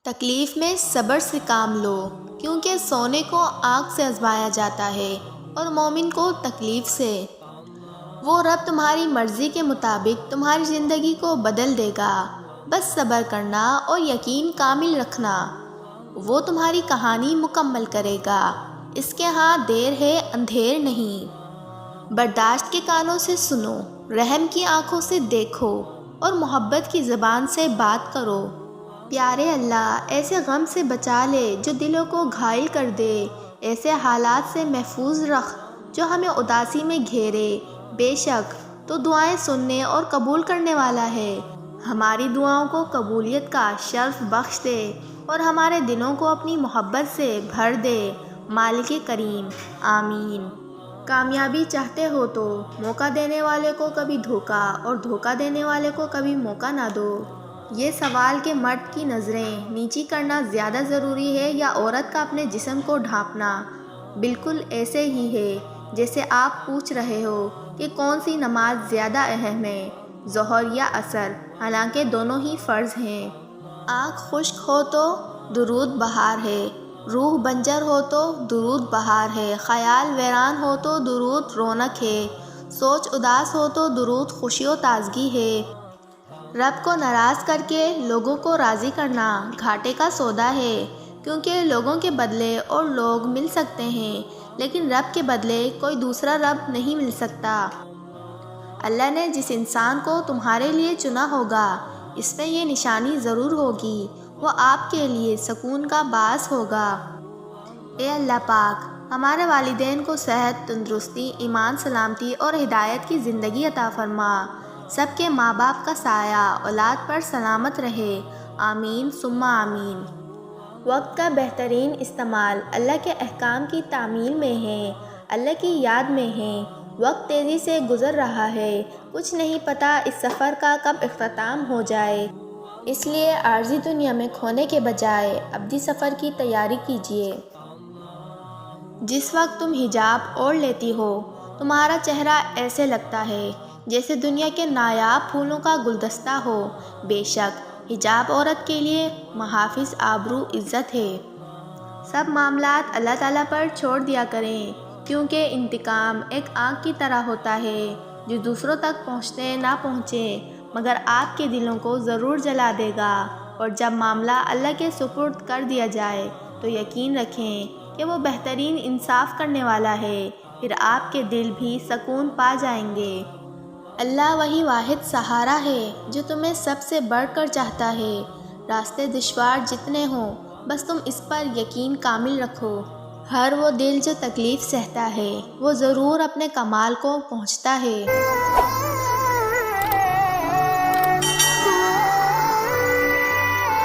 تکلیف میں صبر سے کام لو، کیونکہ سونے کو آگ سے آزمایا جاتا ہے اور مومن کو تکلیف سے۔ وہ رب تمہاری مرضی کے مطابق تمہاری زندگی کو بدل دے گا، بس صبر کرنا اور یقین کامل رکھنا۔ وہ تمہاری کہانی مکمل کرے گا، اس کے ہاں دیر ہے اندھیر نہیں۔ برداشت کے کانوں سے سنو، رحم کی آنکھوں سے دیکھو اور محبت کی زبان سے بات کرو۔ پیارے اللہ، ایسے غم سے بچا لے جو دلوں کو گھائل کر دے، ایسے حالات سے محفوظ رکھ جو ہمیں اداسی میں گھیرے۔ بے شک تو دعائیں سننے اور قبول کرنے والا ہے۔ ہماری دعاؤں کو قبولیت کا شرف بخش دے اور ہمارے دلوں کو اپنی محبت سے بھر دے، مالک کریم، آمین۔ کامیابی چاہتے ہو تو موقع دینے والے کو کبھی دھوکہ اور دھوکہ دینے والے کو کبھی موقع نہ دو۔ یہ سوال کہ مرد کی نظریں نیچی کرنا زیادہ ضروری ہے یا عورت کا اپنے جسم کو ڈھانپنا، بالکل ایسے ہی ہے جیسے آپ پوچھ رہے ہو کہ کون سی نماز زیادہ اہم ہے، ظہر یا عصر، حالانکہ دونوں ہی فرض ہیں۔ آنکھ خشک ہو تو درود بہار ہے، روح بنجر ہو تو درود بہار ہے، خیال ویران ہو تو درود رونق ہے، سوچ اداس ہو تو درود خوشی و تازگی ہے۔ رب کو ناراض کر کے لوگوں کو راضی کرنا گھاٹے کا سودا ہے، کیونکہ لوگوں کے بدلے اور لوگ مل سکتے ہیں لیکن رب کے بدلے کوئی دوسرا رب نہیں مل سکتا۔ اللہ نے جس انسان کو تمہارے لیے چنا ہوگا، اس میں یہ نشانی ضرور ہوگی، وہ آپ کے لیے سکون کا باعث ہوگا۔ اے اللہ پاک، ہمارے والدین کو صحت، تندرستی، ایمان، سلامتی اور ہدایت کی زندگی عطا فرما۔ سب کے ماں باپ کا سایہ اولاد پر سلامت رہے، آمین ثم آمین۔ وقت کا بہترین استعمال اللہ کے احکام کی تعمیل میں ہے، اللہ کی یاد میں ہے۔ وقت تیزی سے گزر رہا ہے، کچھ نہیں پتہ اس سفر کا کب اختتام ہو جائے، اس لیے عارضی دنیا میں کھونے کے بجائے ابدی سفر کی تیاری کیجیے۔ جس وقت تم حجاب اوڑھ لیتی ہو، تمہارا چہرہ ایسے لگتا ہے جیسے دنیا کے نایاب پھولوں کا گلدستہ ہو۔ بے شک حجاب عورت کے لیے محافظ آبرو عزت ہے۔ سب معاملات اللہ تعالیٰ پر چھوڑ دیا کریں، کیونکہ انتقام ایک آگ کی طرح ہوتا ہے جو دوسروں تک پہنچے نہ پہنچے مگر آپ کے دلوں کو ضرور جلا دے گا۔ اور جب معاملہ اللہ کے سپرد کر دیا جائے تو یقین رکھیں کہ وہ بہترین انصاف کرنے والا ہے، پھر آپ کے دل بھی سکون پا جائیں گے۔ اللہ وہی واحد سہارا ہے جو تمہیں سب سے بڑھ کر چاہتا ہے۔ راستے دشوار جتنے ہوں، بس تم اس پر یقین کامل رکھو۔ ہر وہ دل جو تکلیف سہتا ہے، وہ ضرور اپنے کمال کو پہنچتا ہے۔